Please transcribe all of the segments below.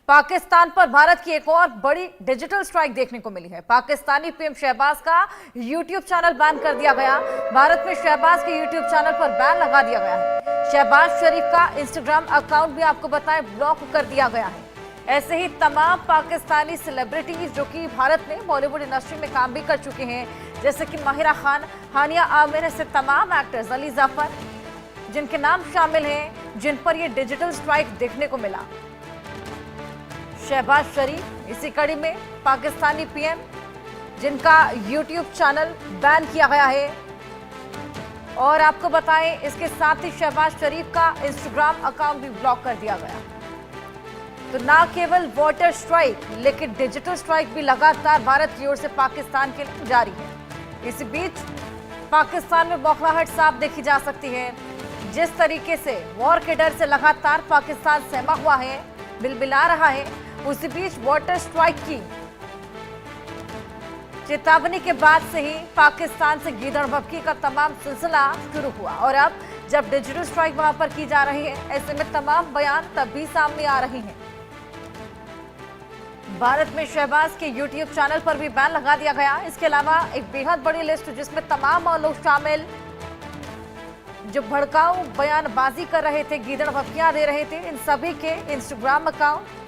पाकिस्तान पर भारत की एक और बड़ी डिजिटल स्ट्राइक देखने को मिली है। पाकिस्तानी पीएम शहबाज का यूट्यूब चैनल बैन कर दिया गया। भारत में शहबाज के यूट्यूब चैनल पर बैन लगा दिया गया है। शहबाज शरीफ का इंस्टाग्राम अकाउंट भी आपको बताएं ब्लॉक कर दिया गया है। ऐसे ही तमाम पाकिस्तानी सेलिब्रिटीज जो कि भारत में बॉलीवुड इंडस्ट्री में काम भी कर चुके हैं, जैसे कि माहिरा खान, हानिया आमिर से तमाम एक्टर्स, अली जाफर, जिनके नाम शामिल हैं, जिन पर यह डिजिटल स्ट्राइक देखने को मिला। शहबाज शरीफ इसी कड़ी में पाकिस्तानी पीएम जिनका यूट्यूब चैनल बैन किया गया है। और आपको बताएं, इसके साथ ही शहबाज शरीफ का इंस्टाग्राम अकाउंट भी ब्लॉक कर दिया गया। तो ना केवल वाटर स्ट्राइक लेकिन डिजिटल स्ट्राइक भी लगातार भारत की ओर से पाकिस्तान के लिए जारी है। इसी बीच पाकिस्तान में बौखलाहट साफ देखी जा सकती है। जिस तरीके से वॉर के डर से लगातार पाकिस्तान सहमा हुआ है, बिलबिला रहा है, उसी बीच वाटर स्ट्राइक की चेतावनी के बाद से ही पाकिस्तान से गीदड़ भभकी का तमाम सिलसिला शुरू हुआ। और अब जब डिजिटल स्ट्राइक वहां पर की जा रही है, ऐसे में तमाम बयान तब भी सामने आ रहे हैं। भारत में शहबाज के यूट्यूब चैनल पर भी बैन लगा दिया गया। इसके अलावा एक बेहद बड़ी लिस्ट जिसमें तमाम लोग शामिल जो भड़काऊ बयानबाजी कर रहे थे, गीदड़ भभकियां दे रहे थे, इन सभी के इंस्टाग्राम अकाउंट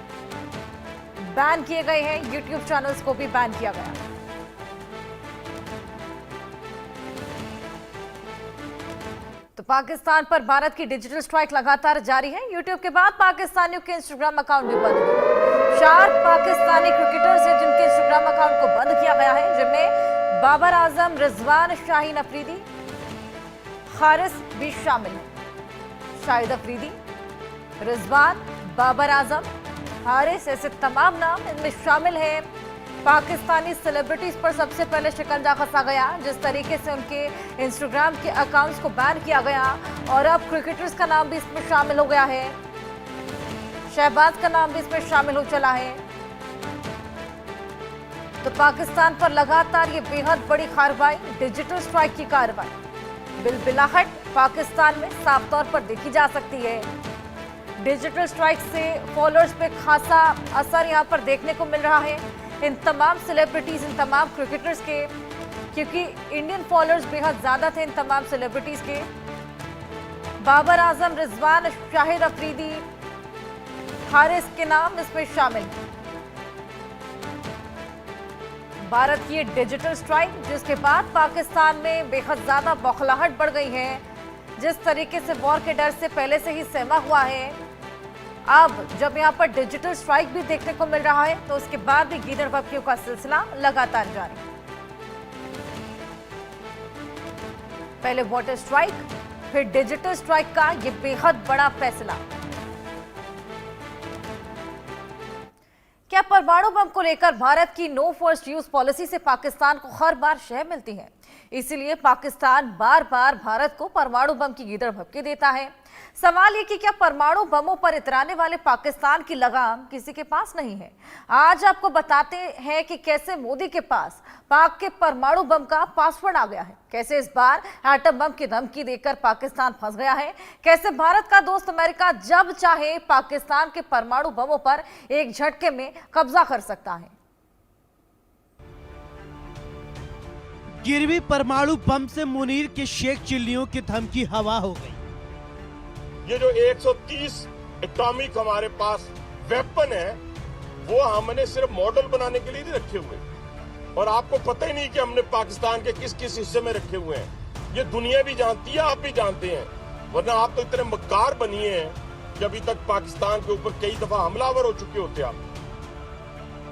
बैन किए गए हैं। यूट्यूब चैनल्स को भी बैन किया गया। तो पाकिस्तान पर भारत की डिजिटल स्ट्राइक लगातार जारी है। यूट्यूब के बाद पाकिस्तानियों के इंस्टाग्राम अकाउंट भी बंद हुए। 4 पाकिस्तानी क्रिकेटर्स हैं जिनके इंस्टाग्राम अकाउंट को बंद किया गया है, जिनमें बाबर आजम, रिजवान, शाहीन अफरीदी, हारिस भी शामिल है। शाहिद अफरीदी, रिजवान, बाबर आजम, हारिस, ऐसे तमाम नाम इनमें शामिल हैं। पाकिस्तानी सेलिब्रिटीज पर सबसे पहले शिकंजा कसा गया, जिस तरीके से उनके इंस्टाग्राम के अकाउंट्स को बैन किया गया। और अब क्रिकेटर्स का नाम भी इसमें शामिल हो गया है। शहबाज का नाम भी इसमें शामिल हो चला है। तो पाकिस्तान पर लगातार ये बेहद बड़ी कार्रवाई, डिजिटल स्ट्राइक की कार्रवाई, बिलबिलाहट पाकिस्तान में साफ तौर पर देखी जा सकती है। डिजिटल स्ट्राइक से फॉलोअर्स पे खासा असर यहां पर देखने को मिल रहा है। इन तमाम सेलिब्रिटीज, इन तमाम क्रिकेटर्स के, क्योंकि इंडियन फॉलोअर्स बेहद ज्यादा थे इन तमाम सेलिब्रिटीज के। बाबर आजम, रिजवान, शाहिद अफरीदी, हारिस के नाम इसमें शामिल हैं। भारत की डिजिटल स्ट्राइक जिसके बाद पाकिस्तान में बेहद ज्यादा बौखलाहट बढ़ गई है। जिस तरीके से वॉर के डर से पहले से ही सहमा हुआ है, अब जब यहां पर डिजिटल स्ट्राइक भी देखने को मिल रहा है, तो उसके बाद भी गीदड़ भभकियों का सिलसिला लगातार जारी है। पहले वाटर स्ट्राइक, फिर डिजिटल स्ट्राइक का यह बेहद बड़ा फैसला। क्या परमाणु बम को लेकर भारत की नो फर्स्ट यूज पॉलिसी से पाकिस्तान को हर बार शह मिलती है, इसीलिए पाकिस्तान बार बार भारत को परमाणु बम की गीदड़ भभकी देता है। सवाल ये कि क्या परमाणु बमों पर इतराने वाले पाकिस्तान की लगाम किसी के पास नहीं है। आज आपको बताते हैं कि कैसे मोदी के पास पाक के परमाणु बम का पासवर्ड आ गया है, कैसे इस बार एटम बम की धमकी देकर पाकिस्तान फंस गया है, कैसे भारत का दोस्त अमेरिका जब चाहे पाकिस्तान के परमाणु बमों पर एक झटके में कब्जा कर सकता है। गिरवी परमाणु बम से मुनीर के शेख चिल्लियों की धमकी हवा हो गई। ये जो 130 एटॉमिक हमारे पास वेपन है, वो हमने सिर्फ मॉडल बनाने के लिए नहीं रखे हुए, और आपको पता ही नहीं कि हमने पाकिस्तान के किस किस हिस्से में रखे हुए हैं। ये दुनिया भी जानती है, आप भी जानते हैं, वरना आप तो इतने मक्कार बनिए हैं कि अभी तक पाकिस्तान के ऊपर कई दफा हमलावर हो चुके होते आप।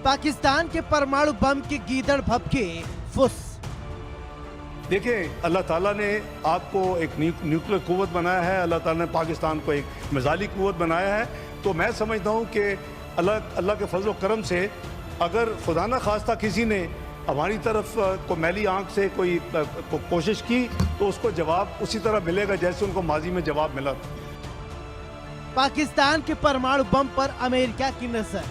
पाकिस्तान के परमाणु बम की गीदड़ भभके फुस। देखिए, अल्लाह ताला ने आपको एक न्यूक्लियर कुव्वत बनाया है, अल्लाह ताला ने पाकिस्तान को एक मिसाइली कुव्वत बनाया है। तो मैं समझता हूँ कि अल्लाह के फजल करम से अगर खुदा न खास्ता किसी ने हमारी तरफ को मैली आंख से कोई कोशिश की, तो उसको जवाब उसी तरह मिलेगा जैसे उनको माजी में जवाब मिला। पाकिस्तान के परमाणु बम पर अमेरिका की नजर।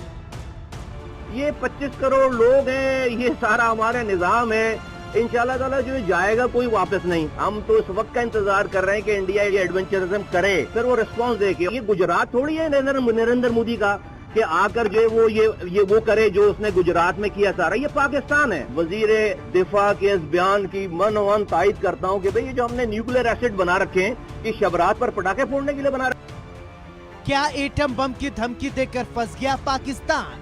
ये 25 करोड़ लोग हैं, ये सारा हमारा निजाम है। इंशाल्लाह ताला जो जाएगा कोई वापस नहीं। हम तो इस वक्त का इंतजार कर रहे हैं कि इंडिया ये एडवेंचरिज्म करे, फिर वो रिस्पांस दे के। ये गुजरात थोड़ी है नरेंद्र मोदी का कि आकर जो है वो ये वो करे जो उसने गुजरात में किया सारा। ये पाकिस्तान है। वजीर दिफा के इस बयान की मन तायद करता हूँ कि भाई ये जो हमने न्यूक्लियर एसिड बना रखे हैं कि शबरात पर पटाखे फोड़ने के लिए बना रखे। क्या एटम बम की धमकी देकर फंस गया पाकिस्तान?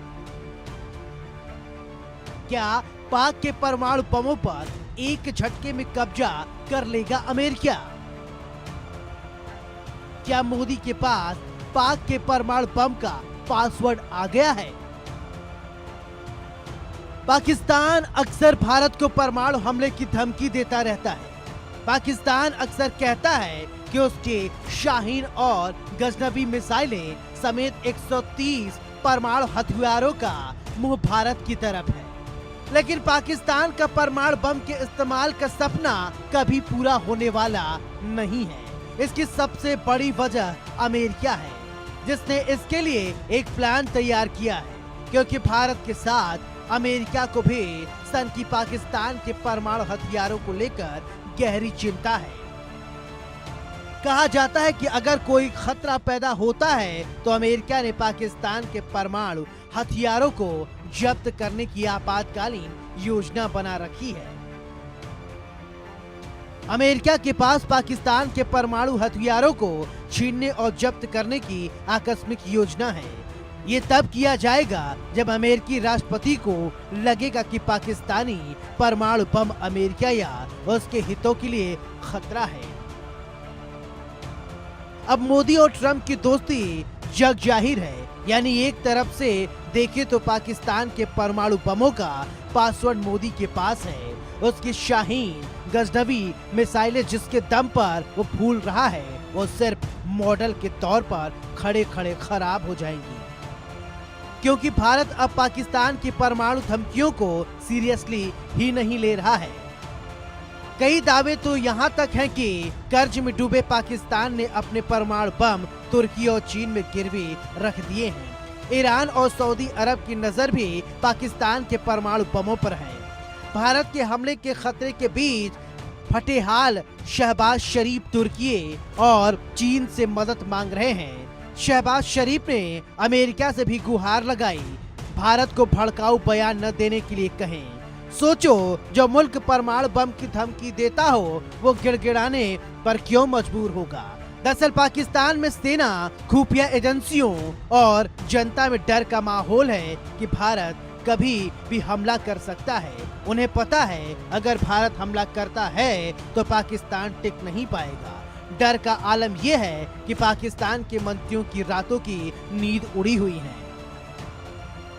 क्या पाक के परमाणु बमों पर एक झटके में कब्जा कर लेगा अमेरिका? क्या मोदी के पास पाक के परमाणु बम का पासवर्ड आ गया है? पाकिस्तान अक्सर भारत को परमाणु हमले की धमकी देता रहता है। पाकिस्तान अक्सर कहता है कि उसके शाहीन और गजनबी मिसाइलें समेत 130 परमाणु हथियारों का मुंह भारत की तरफ है। लेकिन पाकिस्तान का परमाणु बम के इस्तेमाल का सपना कभी पूरा होने वाला नहीं है। इसकी सबसे बड़ी वजह अमेरिका है, जिसने इसके लिए एक प्लान तैयार किया है, क्योंकि भारत के साथ अमेरिका को भी सन की पाकिस्तान के परमाणु हथियारों को लेकर गहरी चिंता है। कहा जाता है कि अगर कोई खतरा पैदा होता है तो अमेरिका ने पाकिस्तान के परमाणु हथियारों को जब्त करने की आपातकालीन योजना बना रखी है। अमेरिका के पास पाकिस्तान के परमाणु हथियारों को छीनने और जब्त करने की आकस्मिक योजना है। ये तब किया जाएगा जब अमेरिकी राष्ट्रपति को लगेगा कि पाकिस्तानी परमाणु बम अमेरिका या उसके हितों के लिए खतरा है। अब मोदी और ट्रंप की दोस्ती जग जाहिर है, यानी एक तरफ से देखें तो पाकिस्तान के परमाणु बमों का पासवर्ड मोदी के पास है। उसकी शाहीन गजनबी मिसाइलें जिसके दम पर वो फूल रहा है, वो सिर्फ मॉडल के तौर पर खड़े खड़े खराब हो जाएंगी, क्योंकि भारत अब पाकिस्तान की परमाणु धमकियों को सीरियसली ही नहीं ले रहा है। कई दावे तो यहाँ तक हैं कि कर्ज में डूबे पाकिस्तान ने अपने परमाणु बम तुर्की और चीन में गिरवी रख दिए हैं। ईरान और सऊदी अरब की नजर भी पाकिस्तान के परमाणु बमों पर है। भारत के हमले के खतरे के बीच फटेहाल शहबाज शरीफ तुर्की और चीन से मदद मांग रहे हैं। शहबाज शरीफ ने अमेरिका से भी गुहार लगाई, भारत को भड़काऊ बयान न देने के लिए कहें। सोचो, जो मुल्क परमाणु बम की धमकी देता हो वो गिड़गिड़ाने पर क्यों मजबूर होगा। दरअसल पाकिस्तान में सेना, खुफिया एजेंसियों और जनता में डर का माहौल है कि भारत कभी भी हमला कर सकता है। उन्हें पता है अगर भारत हमला करता है तो पाकिस्तान टिक नहीं पाएगा। डर का आलम यह है कि पाकिस्तान के मंत्रियों की रातों की नींद उड़ी हुई है।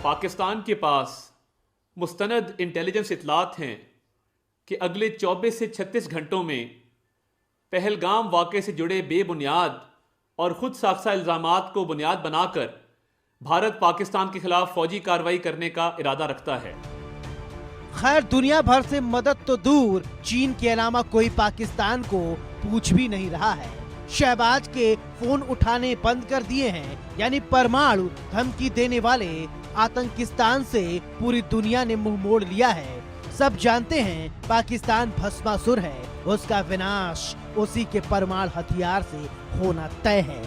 पाकिस्तान के पास मुस्तनद इंटेलिजेंस इतलात हैं कि अगले 24 से 36 घंटों में पहलगाम वाक़े से जुड़े बेबुनियाद और खुद साख्ता इल्ज़ामात को बुनियाद बनाकर भारत पाकिस्तान के खिलाफ फौजी कार्रवाई करने का इरादा रखता है। खैर, दुनिया भर से मदद तो दूर, चीन के अलावा कोई पाकिस्तान को पूछ भी नहीं रहा है। शहबाज के फोन उठाने बंद कर दिए हैं, यानी परमाणु धमकी देने वाले आतंकिस्तान से पूरी दुनिया ने मुंह मोड़ लिया है। सब जानते हैं पाकिस्तान भस्मासुर है, उसका विनाश उसी के परमाणु हथियार से होना तय है।